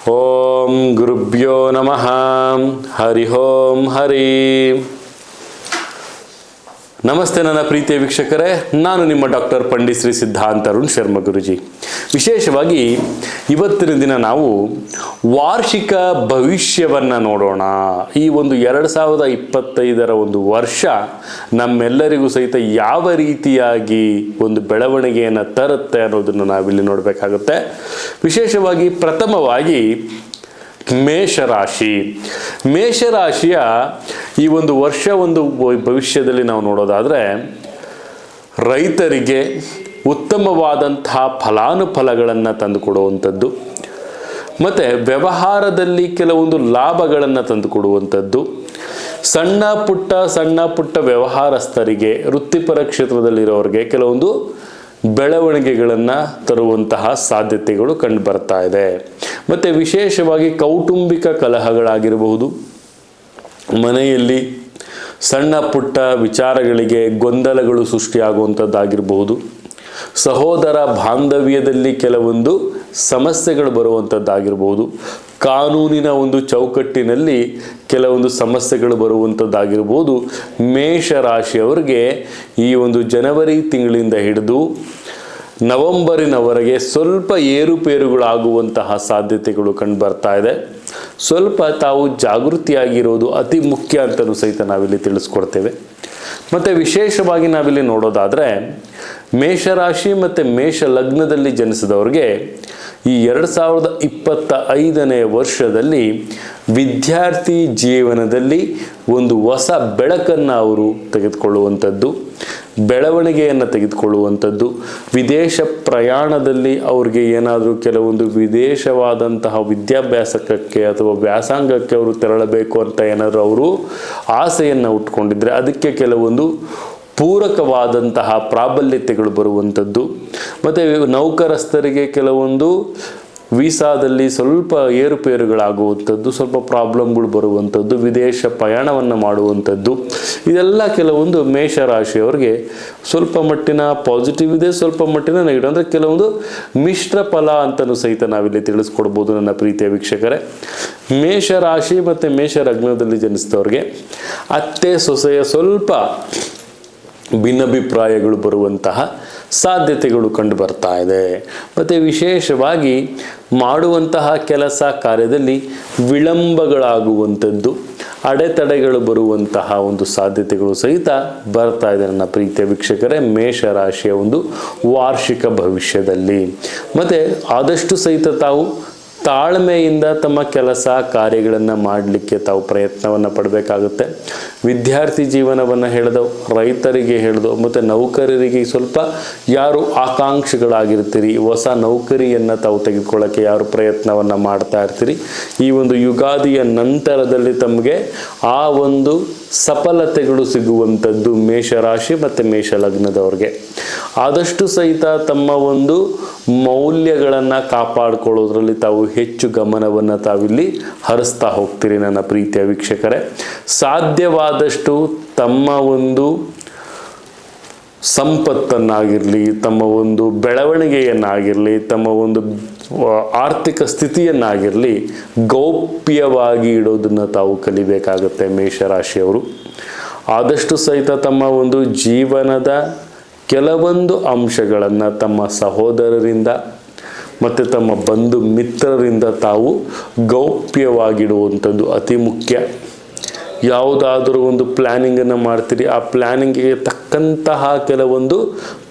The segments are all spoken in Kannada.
ಓಂ ಗುರುಭ್ಯೋ ನಮಃ. ಹರಿ ಓಂ ಹರಿ. ನಮಸ್ತೆ ನನ್ನ ಪ್ರೀತಿಯ ವೀಕ್ಷಕರೇ, ನಾನು ನಿಮ್ಮ ಡಾಕ್ಟರ್ ಪಂಡಿತ್ ಶ್ರೀ ಸಿದ್ಧಾಂತ ಅರುಣ್ ಶರ್ಮ ಗುರುಜಿ. ವಿಶೇಷವಾಗಿ ಇವತ್ತಿನ ದಿನ ನಾವು ವಾರ್ಷಿಕ ಭವಿಷ್ಯವನ್ನು ನೋಡೋಣ. ಈ ಒಂದು 2025ರ ಒಂದು ವರ್ಷ ನಮ್ಮೆಲ್ಲರಿಗೂ ಸಹಿತ ಯಾವ ರೀತಿಯಾಗಿ ಒಂದು ಬೆಳವಣಿಗೆಯನ್ನು ತರುತ್ತೆ ಅನ್ನೋದನ್ನು ನಾವಿಲ್ಲಿ ನೋಡಬೇಕಾಗುತ್ತೆ. ವಿಶೇಷವಾಗಿ ಪ್ರಥಮವಾಗಿ ಮೇಷರಾಶಿಯ ಈ ಒಂದು ವರ್ಷ ಒಂದು ಭವಿಷ್ಯದಲ್ಲಿ ನಾವು ನೋಡೋದಾದರೆ ರೈತರಿಗೆ ಉತ್ತಮವಾದಂತಹ ಫಲಾನುಫಲಗಳನ್ನು ತಂದುಕೊಡುವಂಥದ್ದು, ಮತ್ತು ವ್ಯವಹಾರದಲ್ಲಿ ಕೆಲವೊಂದು ಲಾಭಗಳನ್ನು ತಂದುಕೊಡುವಂಥದ್ದು, ಸಣ್ಣ ಪುಟ್ಟ ವ್ಯವಹಾರಸ್ಥರಿಗೆ, ವೃತ್ತಿಪರ ಕ್ಷೇತ್ರದಲ್ಲಿರೋರಿಗೆ ಕೆಲವೊಂದು ಬೆಳವಣಿಗೆಗಳನ್ನು ತರುವಂತಹ ಸಾಧ್ಯತೆಗಳು ಕಂಡು ಬರ್ತಾ ಇದೆ. ಮತ್ತು ವಿಶೇಷವಾಗಿ ಕೌಟುಂಬಿಕ ಕಲಹಗಳಾಗಿರಬಹುದು, ಮನೆಯಲ್ಲಿ ಸಣ್ಣ ಪುಟ್ಟ ವಿಚಾರಗಳಿಗೆ ಗೊಂದಲಗಳು ಸೃಷ್ಟಿಯಾಗುವಂಥದ್ದಾಗಿರಬಹುದು, ಸಹೋದರ ಬಾಂಧವ್ಯದಲ್ಲಿ ಕೆಲವೊಂದು ಸಮಸ್ಯೆಗಳು ಬರುವಂಥದ್ದಾಗಿರ್ಬೋದು, ಕಾನೂನಿನ ಒಂದು ಚೌಕಟ್ಟಿನಲ್ಲಿ ಕೆಲವೊಂದು ಸಮಸ್ಯೆಗಳು ಬರುವಂಥದ್ದಾಗಿರ್ಬೋದು. ಮೇಷರಾಶಿಯವರಿಗೆ ಈ ಒಂದು ಜನವರಿ ತಿಂಗಳಿಂದ ಹಿಡಿದು ನವೆಂಬರಿನವರೆಗೆ ಸ್ವಲ್ಪ ಏರುಪೇರುಗಳಾಗುವಂತಹ ಸಾಧ್ಯತೆಗಳು ಕಂಡು ಬರ್ತಾ ಇದೆ. ಸ್ವಲ್ಪ ತಾವು ಜಾಗೃತಿಯಾಗಿರೋದು ಅತಿ ಮುಖ್ಯ ಅಂತಲೂ ಸಹಿತ ನಾವಿಲ್ಲಿ ತಿಳಿಸ್ಕೊಡ್ತೇವೆ. ಮತ್ತು ವಿಶೇಷವಾಗಿ ನಾವಿಲ್ಲಿ ನೋಡೋದಾದರೆ ಮೇಷರಾಶಿ ಮತ್ತು ಮೇಷ ಲಗ್ನದಲ್ಲಿ ಜನಿಸಿದವ್ರಿಗೆ ಈ 2025ನೇ ವರ್ಷದಲ್ಲಿ ವಿದ್ಯಾರ್ಥಿ ಜೀವನದಲ್ಲಿ ಒಂದು ಹೊಸ ಬೆಳಕನ್ನು ಅವರು ತೆಗೆದುಕೊಳ್ಳುವಂಥದ್ದು, ಬೆಳವಣಿಗೆಯನ್ನು ತೆಗೆದುಕೊಳ್ಳುವಂಥದ್ದು, ವಿದೇಶ ಪ್ರಯಾಣದಲ್ಲಿ ಅವ್ರಿಗೆ ಏನಾದರೂ ಕೆಲವೊಂದು ವಿದೇಶವಾದಂತಹ ವಿದ್ಯಾಭ್ಯಾಸಕ್ಕೆ ಅಥವಾ ವ್ಯಾಸಂಗಕ್ಕೆ ಅವರು ತೆರಳಬೇಕು ಅಂತ ಏನಾದರೂ ಅವರು ಆಸೆಯನ್ನು ಉಟ್ಕೊಂಡಿದ್ರೆ ಅದಕ್ಕೆ ಕೆಲವೊಂದು ಪೂರಕವಾದಂತಹ ಪ್ರಾಬಲ್ಯತೆಗಳು ಬರುವಂಥದ್ದು. ಮತ್ತು ನೌಕರಸ್ಥರಿಗೆ ಕೆಲವೊಂದು ವೀಸಾದಲ್ಲಿ ಸ್ವಲ್ಪ ಏರುಪೇರುಗಳಾಗುವಂಥದ್ದು, ಸ್ವಲ್ಪ ಪ್ರಾಬ್ಲಮ್ಗಳು ಬರುವಂಥದ್ದು, ವಿದೇಶ ಪ್ರಯಾಣವನ್ನು ಮಾಡುವಂಥದ್ದು, ಇದೆಲ್ಲ ಕೆಲವೊಂದು ಮೇಷರಾಶಿಯವರಿಗೆ ಸ್ವಲ್ಪ ಮಟ್ಟಿನ ಪಾಸಿಟಿವ್ ಇದೆ, ಸ್ವಲ್ಪ ಮಟ್ಟಿನ ನೆಗೆಟಿವ್, ಅಂದರೆ ಕೆಲವೊಂದು ಮಿಶ್ರ ಫಲ ಅಂತಲೂ ಸಹಿತ ನಾವಿಲ್ಲಿ ತಿಳಿಸ್ಕೊಡ್ಬೋದು ನನ್ನ ಪ್ರೀತಿಯ ವೀಕ್ಷಕರೇ. ಮೇಷರಾಶಿ ಮತ್ತು ಮೇಷ ಲಗ್ನದಲ್ಲಿ ಜನಿಸಿದವ್ರಿಗೆ ಅತ್ತೆ ಸೊಸೆಯ ಸ್ವಲ್ಪ ಭಿನ್ನಾಭಿಪ್ರಾಯಗಳು ಬರುವಂತಹ ಸಾಧ್ಯತೆಗಳು ಕಂಡು ಬರ್ತಾ ಇದೆ. ಮತ್ತು ವಿಶೇಷವಾಗಿ ಮಾಡುವಂತಹ ಕೆಲಸ ಕಾರ್ಯದಲ್ಲಿ ವಿಳಂಬಗಳಾಗುವಂಥದ್ದು, ಅಡೆತಡೆಗಳು ಬರುವಂತಹ ಒಂದು ಸಾಧ್ಯತೆಗಳು ಸಹಿತ ಬರ್ತಾ ಇದೆ ನನ್ನ ಪ್ರೀತಿಯ ವೀಕ್ಷಕರೇ ಮೇಷರಾಶಿಯ ಒಂದು ವಾರ್ಷಿಕ ಭವಿಷ್ಯದಲ್ಲಿ. ಮತ್ತು ಆದಷ್ಟು ಸಹಿತ ತಾವು ತಾಳ್ಮೆಯಿಂದ ತಮ್ಮ ಕೆಲಸ ಕಾರ್ಯಗಳನ್ನು ಮಾಡಲಿಕ್ಕೆ ತಾವು ಪ್ರಯತ್ನವನ್ನು ಪಡಬೇಕಾಗುತ್ತೆ. ವಿದ್ಯಾರ್ಥಿ ಜೀವನವನ್ನು ಹೇಳಿದವು, ರೈತರಿಗೆ ಹೇಳಿದವು, ಮತ್ತು ನೌಕರರಿಗೆ ಸ್ವಲ್ಪ ಯಾರು ಆಕಾಂಕ್ಷಿಗಳಾಗಿರ್ತೀರಿ, ಹೊಸ ನೌಕರಿಯನ್ನು ತಾವು ತೆಗೆದುಕೊಳ್ಳೋಕ್ಕೆ ಯಾರು ಪ್ರಯತ್ನವನ್ನು ಮಾಡ್ತಾ ಇರ್ತೀರಿ, ಈ ಒಂದು ಯುಗಾದಿಯ ನಂತರದಲ್ಲಿ ತಮಗೆ ಆ ಒಂದು ಸಫಲತೆಗಳು ಸಿಗುವಂಥದ್ದು ಮೇಷರಾಶಿ ಮತ್ತು ಮೇಷ ಲಗ್ನದವ್ರಿಗೆ. ಆದಷ್ಟು ಸಹಿತ ತಮ್ಮ ಒಂದು ಮೌಲ್ಯಗಳನ್ನು ಕಾಪಾಡಿಕೊಳ್ಳೋದ್ರಲ್ಲಿ ತಾವು ಹೆಚ್ಚು ಗಮನವನ್ನು ತಾವಿಲ್ಲಿ ಹರಿಸ್ತಾ ಹೋಗ್ತೀರಿ ನನ್ನ ಪ್ರೀತಿಯ ವೀಕ್ಷಕರೇ. ಸಾಧ್ಯವಾದಷ್ಟು ತಮ್ಮ ಒಂದು ಸಂಪತ್ತನ್ನಾಗಿರಲಿ, ತಮ್ಮ ಒಂದು ಬೆಳವಣಿಗೆಯನ್ನಾಗಿರಲಿ, ತಮ್ಮ ಒಂದು ಆರ್ಥಿಕ ಸ್ಥಿತಿಯನ್ನಾಗಿರಲಿ ಗೌಪ್ಯವಾಗಿ ಇಡೋದನ್ನು ತಾವು ಕಲಿಬೇಕಾಗುತ್ತೆ ಮೇಷರಾಶಿಯವರು. ಆದಷ್ಟು ಸಹಿತ ತಮ್ಮ ಒಂದು ಜೀವನದ ಕೆಲವೊಂದು ಅಂಶಗಳನ್ನು ತಮ್ಮ ಸಹೋದರರಿಂದ ಮತ್ತು ತಮ್ಮ ಬಂಧು ಮಿತ್ರರಿಂದ ತಾವು ಗೌಪ್ಯವಾಗಿಡುವಂಥದ್ದು ಅತಿ ಮುಖ್ಯ. ಯಾವುದಾದ್ರೂ ಒಂದು ಪ್ಲ್ಯಾನಿಂಗನ್ನು ಮಾಡ್ತೀರಿ, ಆ ಪ್ಲ್ಯಾನಿಂಗಿಗೆ ತಕ್ಕಂತಹ ಕೆಲವೊಂದು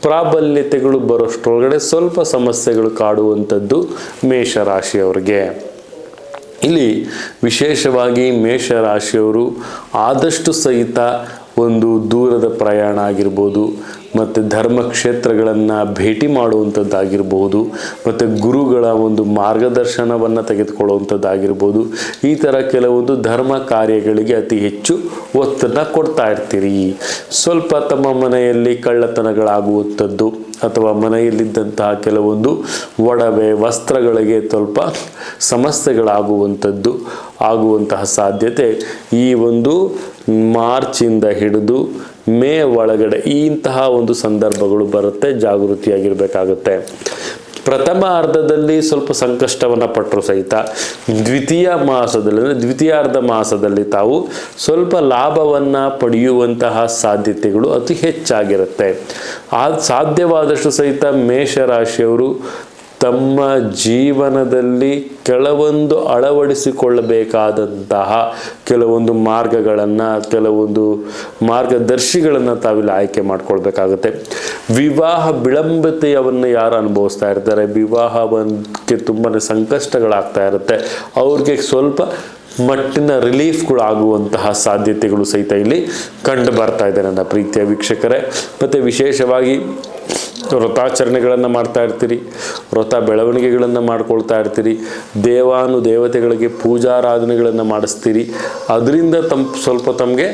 ಪ್ರಾಬಲ್ಯತೆಗಳು ಬರೋಷ್ಟರೊಳಗಡೆ ಸ್ವಲ್ಪ ಸಮಸ್ಯೆಗಳು ಕಾಡುವಂಥದ್ದು ಮೇಷರಾಶಿಯವರಿಗೆ. ಇಲ್ಲಿ ವಿಶೇಷವಾಗಿ ಮೇಷರಾಶಿಯವರು ಆದಷ್ಟು ಸಹಿತ ಒಂದು ದೂರದ ಪ್ರಯಾಣ ಆಗಿರ್ಬೋದು, ಮತ್ತು ಧರ್ಮಕ್ಷೇತ್ರಗಳನ್ನು ಭೇಟಿ ಮಾಡುವಂಥದ್ದಾಗಿರ್ಬೋದು, ಮತ್ತು ಗುರುಗಳ ಒಂದು ಮಾರ್ಗದರ್ಶನವನ್ನು ತೆಗೆದುಕೊಳ್ಳುವಂಥದ್ದಾಗಿರ್ಬೋದು, ಈ ಥರ ಕೆಲವೊಂದು ಧರ್ಮ ಕಾರ್ಯಗಳಿಗೆ ಅತಿ ಹೆಚ್ಚು ಒತ್ತನ್ನು ಕೊಡ್ತಾ ಇರ್ತೀರಿ. ಸ್ವಲ್ಪ ತಮ್ಮ ಮನೆಯಲ್ಲಿ ಕಳ್ಳತನಗಳಾಗುವಂಥದ್ದು ಅಥವಾ ಮನೆಯಲ್ಲಿದ್ದಂತಹ ಕೆಲವೊಂದು ಒಡವೆ ವಸ್ತ್ರಗಳಿಗೆ ಸ್ವಲ್ಪ ಆಗುವಂತಹ ಸಾಧ್ಯತೆ ಈ ಒಂದು ಮಾರ್ಚಿಂದ ಹಿಡಿದು ಮೇ ಒಳಗಡೆ ಇಂತಹ ಒಂದು ಸಂದರ್ಭಗಳು ಬರುತ್ತೆ. ಜಾಗೃತಿಯಾಗಿರಬೇಕಾಗುತ್ತೆ. ಪ್ರಥಮ ಅರ್ಧದಲ್ಲಿ ಸ್ವಲ್ಪ ಸಂಕಷ್ಟವನ್ನು ಪಟ್ಟರು ಸಹಿತ ದ್ವಿತೀಯಾರ್ಧ ಮಾಸದಲ್ಲಿ ತಾವು ಸ್ವಲ್ಪ ಲಾಭವನ್ನು ಪಡೆಯುವಂತಹ ಸಾಧ್ಯತೆಗಳು ಅತಿ ಹೆಚ್ಚಾಗಿರುತ್ತೆ. ಸಾಧ್ಯವಾದಷ್ಟು ಸಹಿತ ಮೇಷರಾಶಿಯವರು ತಮ್ಮ ಜೀವನದಲ್ಲಿ ಕೆಲವೊಂದು ಅಳವಡಿಸಿಕೊಳ್ಳಬೇಕಾದಂತಹ ಕೆಲವೊಂದು ಕೆಲವೊಂದು ಮಾರ್ಗದರ್ಶಿಗಳನ್ನು ತಾವಿಲ್ಲಿ ಆಯ್ಕೆ ಮಾಡ್ಕೊಳ್ಬೇಕಾಗುತ್ತೆ. ವಿವಾಹ ವಿಳಂಬತೆಯನ್ನು ಯಾರು ಅನುಭವಿಸ್ತಾ ಇರ್ತಾರೆ, ವಿವಾಹಕ್ಕೆ ತುಂಬಾ ಸಂಕಷ್ಟಗಳಾಗ್ತಾ ಇರುತ್ತೆ, ಅವ್ರಿಗೆ ಸ್ವಲ್ಪ ಮಟ್ಟಿನ ರಿಲೀಫ್ಗಳು ಆಗುವಂತಹ ಸಾಧ್ಯತೆಗಳು ಸಹಿತ ಇಲ್ಲಿ ಕಂಡು ಬರ್ತಾ ಇದೆ ನನ್ನ ಪ್ರೀತಿಯ ವೀಕ್ಷಕರೇ. ಮತ್ತು ವಿಶೇಷವಾಗಿ ವ್ರತಾಚರಣೆಗಳನ್ನು ಮಾಡ್ತಾ ಇರ್ತೀರಿ, ವ್ರತ ಬೆಳವಣಿಗೆಗಳನ್ನು ಮಾಡ್ಕೊಳ್ತಾ ಇರ್ತೀರಿ, ದೇವತೆಗಳಿಗೆ ಪೂಜಾರಾಧನೆಗಳನ್ನು ಮಾಡಿಸ್ತೀರಿ. ಅದರಿಂದ ಸ್ವಲ್ಪ ತಮಗೆ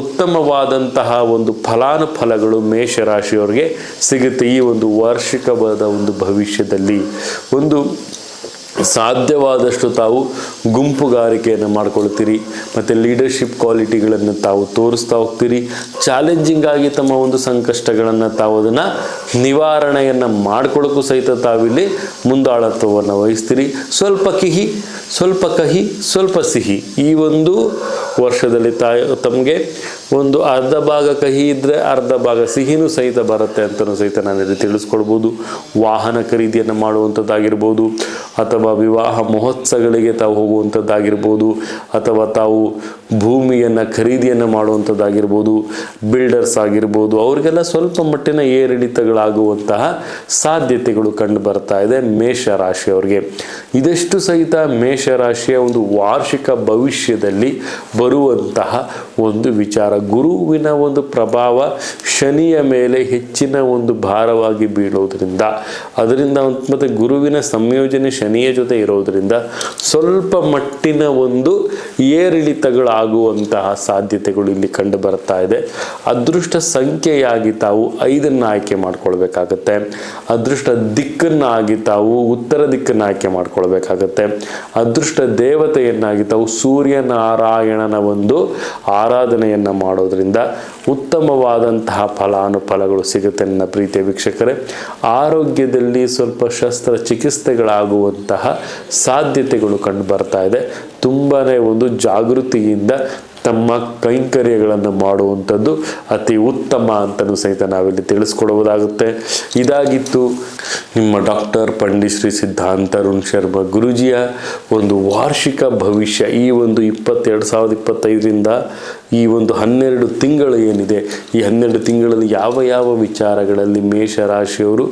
ಉತ್ತಮವಾದಂತಹ ಒಂದು ಫಲಾನುಫಲಗಳು ಮೇಷರಾಶಿಯವರಿಗೆ ಸಿಗುತ್ತೆ. ಈ ಒಂದು ವಾರ್ಷಿಕವಾದ ಒಂದು ಭವಿಷ್ಯದಲ್ಲಿ ಸಾಧ್ಯವಾದಷ್ಟು ತಾವು ಗುಂಪುಗಾರಿಕೆಯನ್ನು ಮಾಡ್ಕೊಳ್ತೀರಿ ಮತ್ತು ಲೀಡರ್ಶಿಪ್ ಕ್ವಾಲಿಟಿಗಳನ್ನು ತಾವು ತೋರಿಸ್ತಾ ಹೋಗ್ತೀರಿ. ಚಾಲೆಂಜಿಂಗ್ ಆಗಿ ತಮ್ಮ ಒಂದು ಸಂಕಷ್ಟಗಳನ್ನು ತಾವು ಅದನ್ನು ನಿವಾರಣೆಯನ್ನು ಮಾಡ್ಕೊಳ್ಳೋಕ್ಕೂ ಸಹಿತ ತಾವಿಲ್ಲಿ ಮುಂದಾಳತ್ವವನ್ನು ವಹಿಸ್ತೀರಿ. ಸ್ವಲ್ಪ ಕಹಿ ಸ್ವಲ್ಪ ಸಿಹಿ, ಈ ಒಂದು ವರ್ಷದಲ್ಲಿ ತಮಗೆ ಒಂದು ಅರ್ಧ ಭಾಗ ಕಹಿ ಇದ್ದರೆ ಅರ್ಧ ಭಾಗ ಸಿಹಿನೂ ಸಹಿತ ಬರುತ್ತೆ ಅಂತಲೂ ಸಹಿತ ನಾನಿಲ್ಲಿ ತಿಳಿಸ್ಕೊಡ್ಬೋದು. ವಾಹನ ಖರೀದಿಯನ್ನು ಮಾಡುವಂಥದ್ದಾಗಿರ್ಬೋದು, ಅಥವಾ ವಿವಾಹ ಮಹೋತ್ಸವಗಳಿಗೆ ತಾವು ಹೋಗುವಂಥದ್ದಾಗಿರ್ಬೋದು, ಅಥವಾ ತಾವು ಭೂಮಿಯನ್ನು ಖರೀದಿಯನ್ನು ಮಾಡುವಂಥದ್ದಾಗಿರ್ಬೋದು, ಬಿಲ್ಡರ್ಸ್ ಆಗಿರ್ಬೋದು, ಅವರಿಗೆಲ್ಲ ಸ್ವಲ್ಪ ಮಟ್ಟಿನ ಏರಿಳಿತಗಳಾಗುವಂತಹ ಸಾಧ್ಯತೆಗಳು ಕಂಡು ಬರ್ತಾ ಇದೆ ಮೇಷರಾಶಿಯವರಿಗೆ. ಇದಷ್ಟು ಸಹಿತ ಮೇಷರಾಶಿಯ ಒಂದು ವಾರ್ಷಿಕ ಭವಿಷ್ಯದಲ್ಲಿ ಬರುವಂತಹ ಒಂದು ವಿಚಾರ. ಗುರುವಿನ ಒಂದು ಪ್ರಭಾವ ಶನಿಯ ಮೇಲೆ ಹೆಚ್ಚಿನ ಒಂದು ಭಾರವಾಗಿ ಬೀಳೋದ್ರಿಂದ, ಅದರಿಂದ ಮತ್ತು ಗುರುವಿನ ಸಂಯೋಜನೆ ಶನಿಯ ಜೊತೆ ಇರೋದ್ರಿಂದ ಸ್ವಲ್ಪ ಮಟ್ಟಿನ ಒಂದು ಏರಿಳಿತಗಳಾಗುವಂತಹ ಸಾಧ್ಯತೆಗಳು ಇಲ್ಲಿ ಕಂಡು ಬರ್ತಾ ಇದೆ. ಅದೃಷ್ಟ ಸಂಖ್ಯೆಯಾಗಿ ತಾವು 5 ಆಯ್ಕೆ ಮಾಡ್ಕೊಳ್ಬೇಕಾಗತ್ತೆ. ಅದೃಷ್ಟ ದಿಕ್ಕನ್ನಾಗಿ ತಾವು ಉತ್ತರ ದಿಕ್ಕನ್ನು ಆಯ್ಕೆ ಮಾಡ್ಕೊಳ್ಬೇಕಾಗತ್ತೆ. ಅದೃಷ್ಟ ದೇವತೆಯನ್ನಾಗಿ ತಾವು ಸೂರ್ಯನಾರಾಯಣನ ಒಂದು ಆರಾಧನೆಯನ್ನು ಮಾಡೋದ್ರಿಂದ ಉತ್ತಮವಾದಂತಹ ಫಲಾನುಫಲಗಳು ಸಿಗುತ್ತೆ ನನ್ನ ಪ್ರೀತಿಯ ವೀಕ್ಷಕರೇ. ಆರೋಗ್ಯದಲ್ಲಿ ಸ್ವಲ್ಪ ಶಸ್ತ್ರಚಿಕಿತ್ಸೆಗಳಾಗುವಂತಹ ಸಾಧ್ಯತೆಗಳು ಕಂಡು ಬರ್ತಾ ಇದೆ. ತುಂಬಾ ಒಂದು ಜಾಗೃತಿಯಿಂದ ತಮ್ಮ ಕೈಂಕರ್ಯಗಳನ್ನು ಮಾಡುವಂಥದ್ದು ಅತಿ ಉತ್ತಮ ಅಂತಲೂ ಸಹಿತ ನಾವಿಲ್ಲಿ ತಿಳಿಸ್ಕೊಡುವುದಾಗುತ್ತೆ. ಇದಾಗಿತ್ತು ನಿಮ್ಮ ಡಾಕ್ಟರ್ ಪಂಡಿತ್ ಶ್ರೀ ಸಿದ್ಧಾಂತ ಅರುಣ್ ಶರ್ಮಾ ಗುರೂಜಿಯ ಒಂದು ವಾರ್ಷಿಕ ಭವಿಷ್ಯ. ಈ ಒಂದು 2025ರಿಂದ ಈ ಒಂದು 12 ತಿಂಗಳು ಏನಿದೆ, ಈ 12 ತಿಂಗಳಲ್ಲಿ ಯಾವ ವಿಚಾರಗಳಲ್ಲಿ ಮೇಷರಾಶಿಯವರು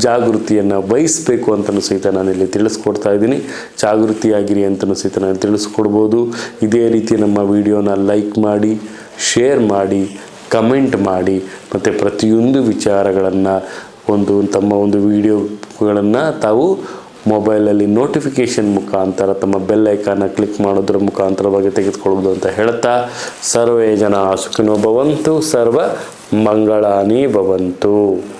ಜಾಗೃತಿಯನ್ನು ವಹಿಸಬೇಕು ಅಂತಲೂ ಸಹಿತ ನಾನಿಲ್ಲಿ ತಿಳಿಸ್ಕೊಡ್ತಾ ಇದ್ದೀನಿ. ಜಾಗೃತಿಯಾಗಿರಿ ಅಂತಲೂ ಸಹಿತ ನಾನು ತಿಳಿಸ್ಕೊಡ್ಬೋದು. ಇದೇ ರೀತಿ ನಮ್ಮ ವಿಡಿಯೋನ ಲೈಕ್ ಮಾಡಿ, ಶೇರ್ ಮಾಡಿ, ಕಮೆಂಟ್ ಮಾಡಿ, ಮತ್ತು ಪ್ರತಿಯೊಂದು ವಿಚಾರಗಳನ್ನು ತಮ್ಮ ಒಂದು ವಿಡಿಯೋಗಳನ್ನು ತಾವು ಮೊಬೈಲಲ್ಲಿ ನೋಟಿಫಿಕೇಷನ್ ಮುಖಾಂತರ ತಮ್ಮ ಬೆಲ್ ಐಕಾನ್ನ ಕ್ಲಿಕ್ ಮಾಡೋದ್ರ ಮುಖಾಂತರವಾಗಿ ತೆಗೆದುಕೊಳ್ಳೋದು ಅಂತ ಹೇಳ್ತಾ, ಸರ್ವೇ ಜನ ಸುಖಿನೋ ಭವಂತು, ಸರ್ವ ಮಂಗಳಾನಿ ಭವಂತು.